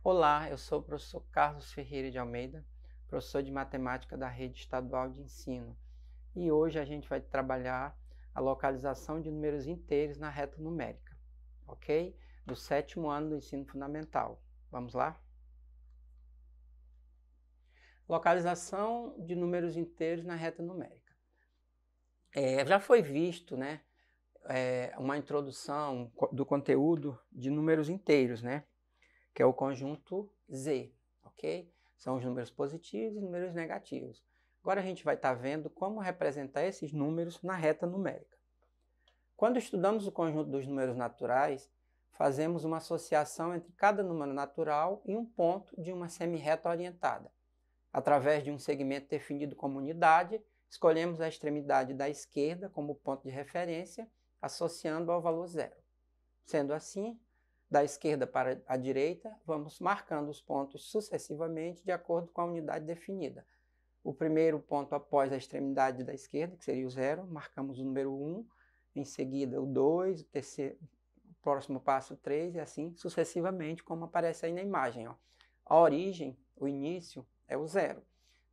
Olá, eu sou o professor Carlos Ferreira de Almeida, professor de matemática da Rede Estadual de Ensino. E hoje a gente vai trabalhar a localização de números inteiros na reta numérica, ok? Do sétimo ano do ensino fundamental. Vamos lá? Localização de números inteiros na reta numérica. Já foi visto, né, uma introdução do conteúdo de números inteiros, né? Que é o conjunto Z, ok? São os números positivos e números negativos. Agora a gente vai estar vendo como representar esses números na reta numérica. Quando estudamos o conjunto dos números naturais, fazemos uma associação entre cada número natural e um ponto de uma semirreta orientada. Através de um segmento definido como unidade, escolhemos a extremidade da esquerda como ponto de referência, associando ao valor zero. Sendo assim, da esquerda para a direita, vamos marcando os pontos sucessivamente de acordo com a unidade definida. O primeiro ponto após a extremidade da esquerda, que seria o zero, marcamos o número 1, em seguida o 2, o terceiro, o próximo passo o 3 e assim sucessivamente, como aparece aí na imagem. Ó. A origem, o início, é o zero.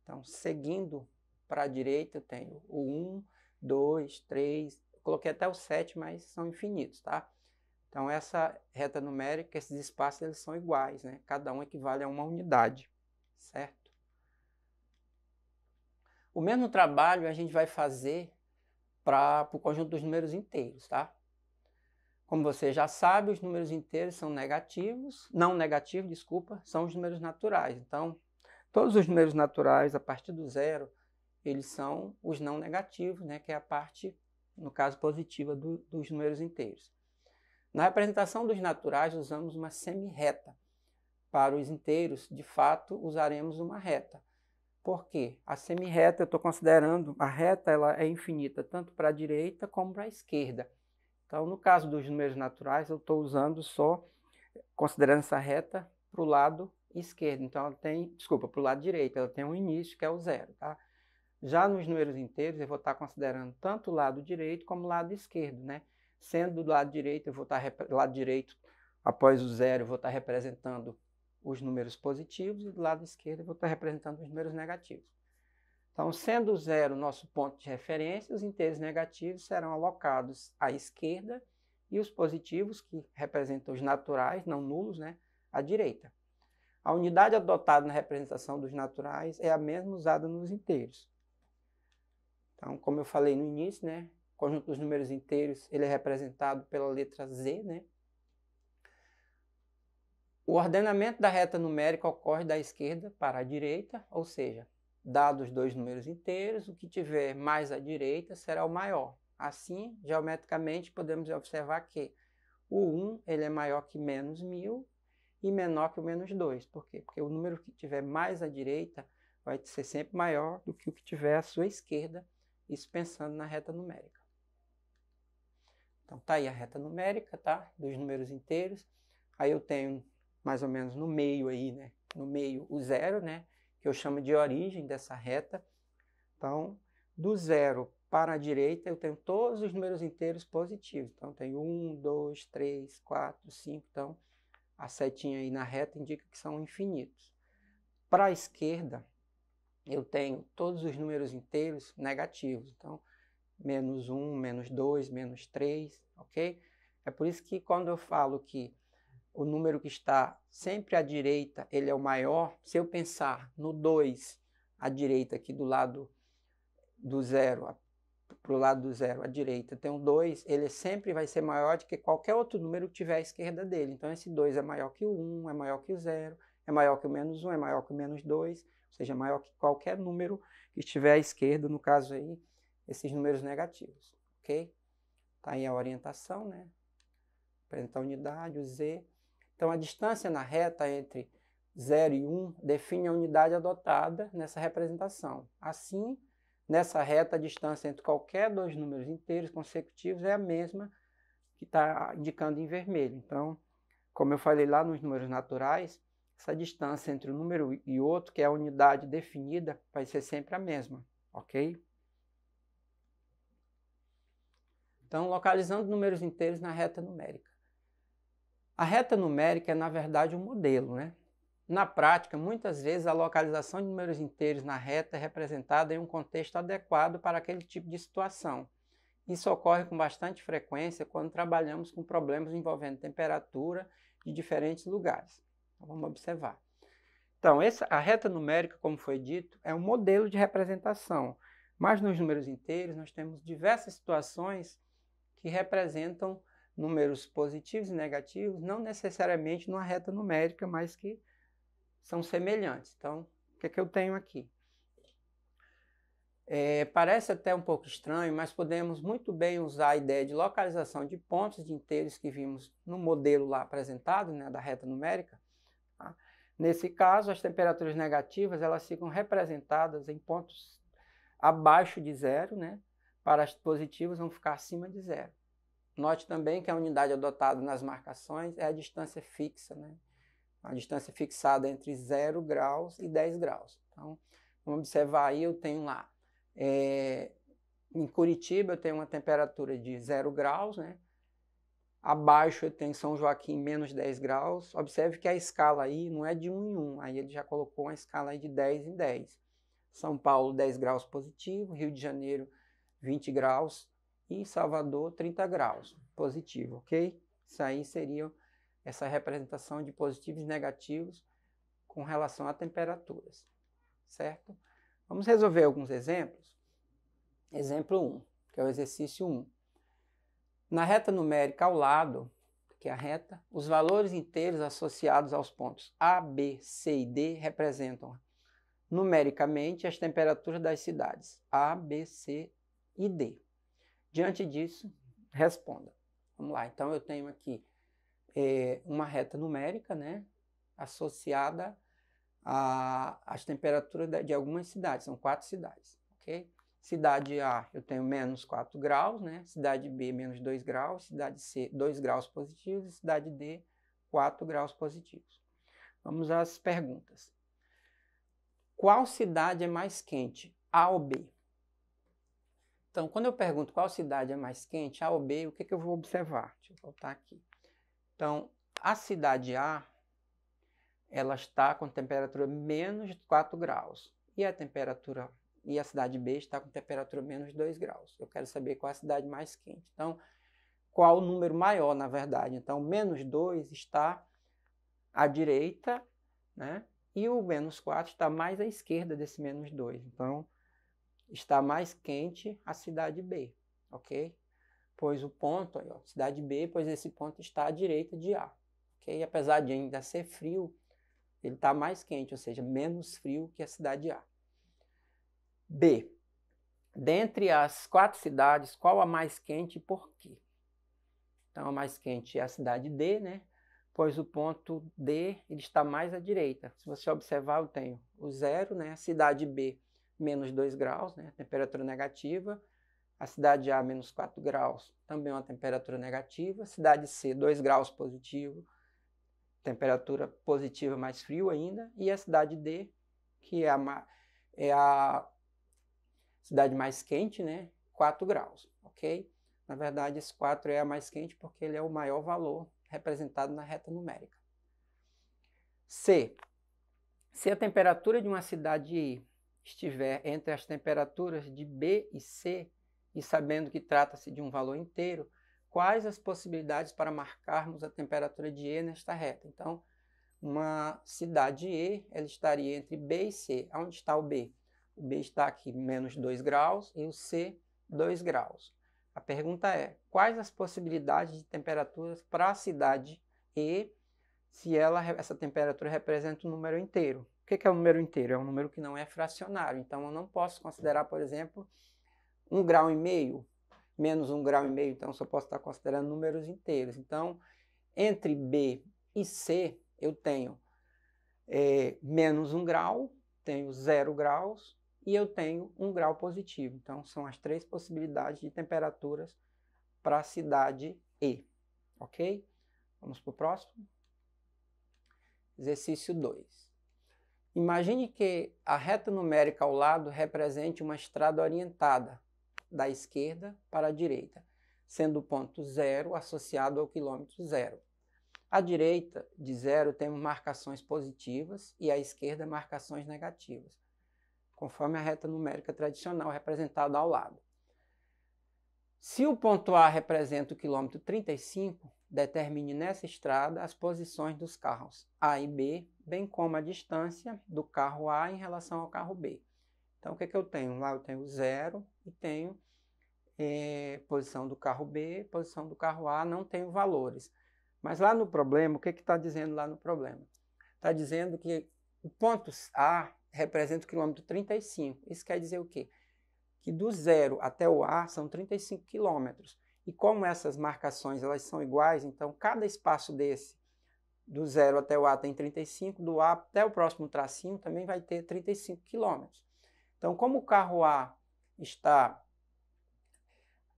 Então, seguindo para a direita, eu tenho o 1, 2, 3, coloquei até o 7, mas são infinitos, tá? Então, essa reta numérica, esses espaços, eles são iguais, né? Cada um equivale a uma unidade, certo? O mesmo trabalho a gente vai fazer para o conjunto dos números inteiros, tá? Como você já sabe, os números inteiros são negativos, não negativos, desculpa, são os números naturais. Então, todos os números naturais, a partir do zero, eles são os não negativos, né? Que é a parte, no caso, positiva dos números inteiros. Na representação dos naturais, usamos uma semirreta. Para os inteiros, de fato, usaremos uma reta. Por quê? A semirreta, eu estou considerando, a reta ela é infinita, tanto para a direita como para a esquerda. Então, no caso dos números naturais, eu estou usando só, considerando essa reta para o lado esquerdo. Então, ela tem, desculpa, para o lado direito, ela tem um início que é o zero, tá? Já nos números inteiros, eu vou estar considerando tanto o lado direito como o lado esquerdo, né? Sendo do lado direito, eu vou estar lado direito, após o zero, eu vou estar representando os números positivos e do lado esquerdo eu vou estar representando os números negativos. Então, sendo o zero nosso ponto de referência, os inteiros negativos serão alocados à esquerda e os positivos, que representam os naturais, não nulos, né, à direita. A unidade adotada na representação dos naturais é a mesma usada nos inteiros. Então, como eu falei no início, né, o conjunto dos números inteiros ele é representado pela letra Z, né? O ordenamento da reta numérica ocorre da esquerda para a direita, ou seja, dados dois números inteiros, o que tiver mais à direita será o maior. Assim, geometricamente, podemos observar que o 1 ele é maior que menos 1000 e menor que o menos 2. Por quê? Porque o número que tiver mais à direita vai ser sempre maior do que o que tiver à sua esquerda, isso pensando na reta numérica. Então, tá aí a reta numérica, tá? Dos números inteiros. Aí eu tenho mais ou menos no meio aí, né? No meio o zero, né? Que eu chamo de origem dessa reta. Então, do zero para a direita, eu tenho todos os números inteiros positivos. Então, eu tenho 1, 2, 3, 4, 5. Então, a setinha aí na reta indica que são infinitos. Para a esquerda, eu tenho todos os números inteiros negativos. Então, menos 1, menos 2, menos 3, ok? É por isso que quando eu falo que o número que está sempre à direita, ele é o maior, se eu pensar no 2 à direita, aqui do lado do zero, para o lado do zero à direita, tem um 2, ele sempre vai ser maior do que qualquer outro número que tiver à esquerda dele. Então, esse 2 é maior que o 1, é maior que o 0, é maior que o menos 1, é maior que o menos 2, ou seja, é maior que qualquer número que estiver à esquerda, no caso aí, esses números negativos, ok? Tá aí a orientação, né? Apresentar a unidade, o Z. Então, a distância na reta entre 0 e 1 define a unidade adotada nessa representação. Assim, nessa reta, a distância entre qualquer dois números inteiros consecutivos é a mesma que está indicando em vermelho. Então, como eu falei lá nos números naturais, essa distância entre um número e outro, que é a unidade definida, vai ser sempre a mesma, ok? Então, localizando números inteiros na reta numérica. A reta numérica é, na verdade, um modelo, né? Na prática, muitas vezes a localização de números inteiros na reta é representada em um contexto adequado para aquele tipo de situação. Isso ocorre com bastante frequência quando trabalhamos com problemas envolvendo temperatura de diferentes lugares. Então, vamos observar. Então, a reta numérica, como foi dito, é um modelo de representação, mas nos números inteiros nós temos diversas situações que representam números positivos e negativos, não necessariamente numa reta numérica, mas que são semelhantes. Então, o que é que eu tenho aqui? Parece até um pouco estranho, mas podemos muito bem usar a ideia de localização de pontos de inteiros que vimos no modelo lá apresentado, né, da reta numérica. Tá? Nesse caso, as temperaturas negativas elas ficam representadas em pontos abaixo de zero, né? Para as positivas vão ficar acima de zero. Note também que a unidade adotada nas marcações é a distância fixa, né? A distância fixada entre 0 graus e 10 graus. Então, vamos observar aí, eu tenho lá, em Curitiba eu tenho uma temperatura de 0 graus, né? Abaixo eu tenho São Joaquim, menos 10 graus. Observe que a escala aí não é de 1 em 1, aí ele já colocou uma escala aí de 10 em 10. São Paulo, 10 graus positivo, Rio de Janeiro, 20 graus e Salvador, 30 graus positivo, ok? Isso aí seria essa representação de positivos e negativos com relação a temperaturas, certo? Vamos resolver alguns exemplos. Exemplo 1, que é o exercício 1. Na reta numérica ao lado, que é a reta, os valores inteiros associados aos pontos A, B, C e D representam numericamente as temperaturas das cidades A, B, C e D. Diante disso, responda. Vamos lá, então eu tenho aqui uma reta numérica, né, associada às temperaturas de algumas cidades, são 4 cidades, ok? Cidade A eu tenho menos 4 graus, né? Cidade B menos 2 graus, cidade C 2 graus positivos e cidade D 4 graus positivos. Vamos às perguntas. Qual cidade é mais quente, A ou B? Então, quando eu pergunto qual cidade é mais quente, A ou B, o que eu vou observar? Deixa eu voltar aqui. Então, a cidade A, ela está com temperatura menos 4 graus. E a cidade B está com temperatura menos 2 graus. Eu quero saber qual é a cidade mais quente. Então, qual o número maior, na verdade? Então, menos 2 está à direita, né? E o menos 4 está mais à esquerda desse menos 2. Então, está mais quente a cidade B, ok? Pois o ponto, aí, ó, cidade B, pois esse ponto está à direita de A, ok? Apesar de ainda ser frio, ele está mais quente, ou seja, menos frio que a cidade A. B. Dentre as 4 cidades, qual a mais quente e por quê? Então, a mais quente é a cidade D, né? Pois o ponto D ele está mais à direita. Se você observar, eu tenho o 0, né? A cidade B, menos 2 graus, né? Temperatura negativa. A cidade A, menos 4 graus, também uma temperatura negativa. Cidade C, 2 graus positivo, temperatura positiva mais frio ainda. E a cidade D, que é a cidade mais quente, né? 4 graus, ok? Na verdade, esse 4 é a mais quente porque ele é o maior valor representado na reta numérica. C. Se a temperatura de uma cidade I estiver entre as temperaturas de B e C, e sabendo que trata-se de um valor inteiro, quais as possibilidades para marcarmos a temperatura de E nesta reta? Então, uma cidade E, ela estaria entre B e C. Onde está o B? O B está aqui, menos 2 graus, e o C, 2 graus. A pergunta é, quais as possibilidades de temperaturas para a cidade E, se essa temperatura representa um número inteiro? O que é um número inteiro? É um número que não é fracionário. Então, eu não posso considerar, por exemplo, 1,5 grau, menos 1,5 grau, então só posso estar considerando números inteiros. Então, entre B e C, eu tenho menos 1 grau, tenho 0 graus, e eu tenho 1 grau positivo. Então, são as 3 possibilidades de temperaturas para a cidade E. Ok? Vamos para o próximo. Exercício 2. Imagine que a reta numérica ao lado represente uma estrada orientada da esquerda para a direita, sendo o ponto 0 associado ao quilômetro 0. À direita de 0 temos marcações positivas e à esquerda marcações negativas, conforme a reta numérica tradicional representada ao lado. Se o ponto A representa o quilômetro 35, determine nessa estrada as posições dos carros A e B, bem como a distância do carro A em relação ao carro B. Então, o que eu tenho? Lá eu tenho 0 e tenho posição do carro B, posição do carro A, não tenho valores. Mas lá no problema, o que está dizendo lá no problema? Está dizendo que o ponto A representa o quilômetro 35. Isso quer dizer o quê? Que do 0 até o A são 35 quilômetros. E como essas marcações elas são iguais, então cada espaço desse, do 0 até o A tem 35, do A até o próximo tracinho também vai ter 35 quilômetros. Então, como o carro A está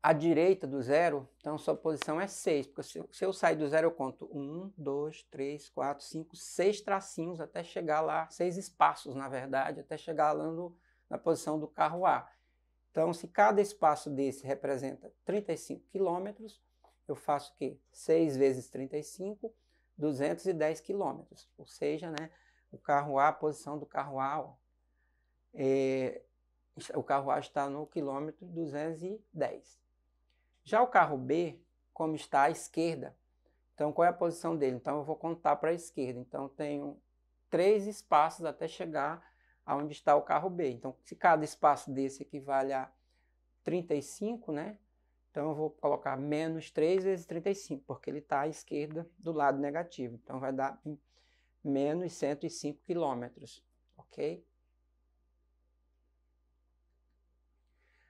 à direita do 0, então sua posição é 6, porque se eu sair do 0 eu conto 1, 2, 3, 4, 5, 6 tracinhos até chegar lá, 6 espaços na verdade, até chegar lá na posição do carro A. Então, se cada espaço desse representa 35 quilômetros, eu faço o quê? 6 vezes 35, 210 quilômetros. Ou seja, né, o carro A, a posição do carro A, ó, o carro A está no quilômetro 210. Já o carro B, como está à esquerda, então qual é a posição dele? Então eu vou contar para a esquerda. Então tenho 3 espaços até chegar aonde está o carro B. Então se cada espaço desse equivale a 35, né? Então eu vou colocar menos 3 vezes 35, porque ele está à esquerda do lado negativo. Então vai dar menos 105 quilômetros, ok?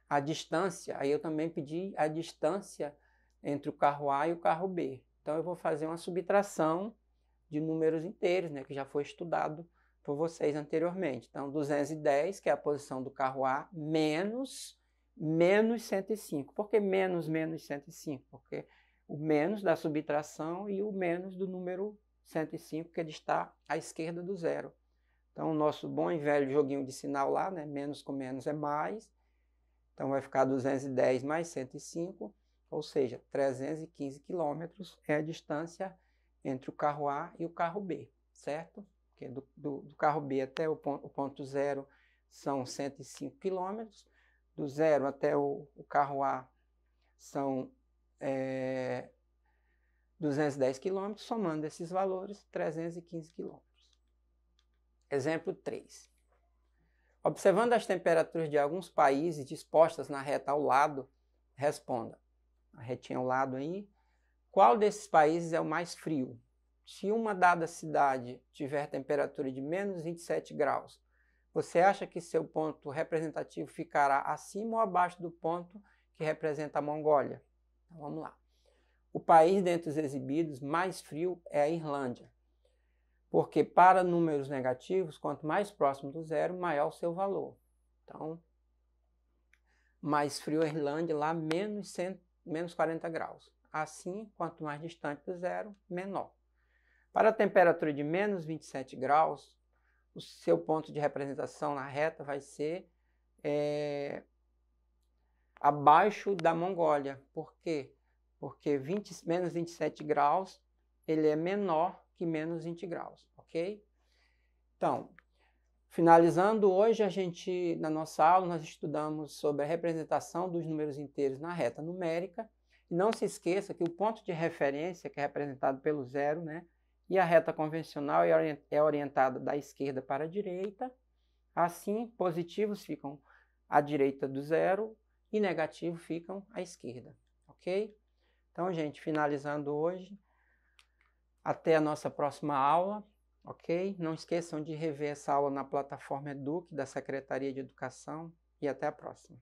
A distância, aí eu também pedi a distância entre o carro A e o carro B. Então eu vou fazer uma subtração de números inteiros, né, que já foi estudado por vocês anteriormente. Então 210, que é a posição do carro A, menos 105. Por que menos 105? Porque o menos da subtração e o menos do número 105, que ele está à esquerda do 0. Então o nosso bom e velho joguinho de sinal lá, né, menos com menos é mais. Então vai ficar 210 mais 105, ou seja, 315 quilômetros é a distância entre o carro A e o carro B, certo? Porque do carro B até o ponto 0 são 105 quilômetros, do 0 até o carro A são 210 quilômetros, somando esses valores, 315 quilômetros. Exemplo 3. Observando as temperaturas de alguns países dispostas na reta ao lado, responda. A retinha ao lado aí. Qual desses países é o mais frio? Se uma dada cidade tiver temperatura de menos 27 graus, você acha que seu ponto representativo ficará acima ou abaixo do ponto que representa a Mongólia? Então, vamos lá. O país dentre os exibidos mais frio é a Islândia. Porque para números negativos, quanto mais próximo do 0, maior o seu valor. Então, mais frio a Islândia, lá menos 40 graus. Assim, quanto mais distante do 0, menor. Para a temperatura de menos 27 graus, o seu ponto de representação na reta vai ser abaixo da Mongólia. Por quê? Porque menos 27 graus ele é menor que menos 20 graus, ok? Então, finalizando hoje, na nossa aula, nós estudamos sobre a representação dos números inteiros na reta numérica. E não se esqueça que o ponto de referência, que é representado pelo 0, né? E a reta convencional é orientada da esquerda para a direita. Assim, positivos ficam à direita do 0 e negativos ficam à esquerda, ok? Então, gente, finalizando hoje, até a nossa próxima aula, ok? Não esqueçam de rever essa aula na plataforma Eduque da Secretaria de Educação e até a próxima.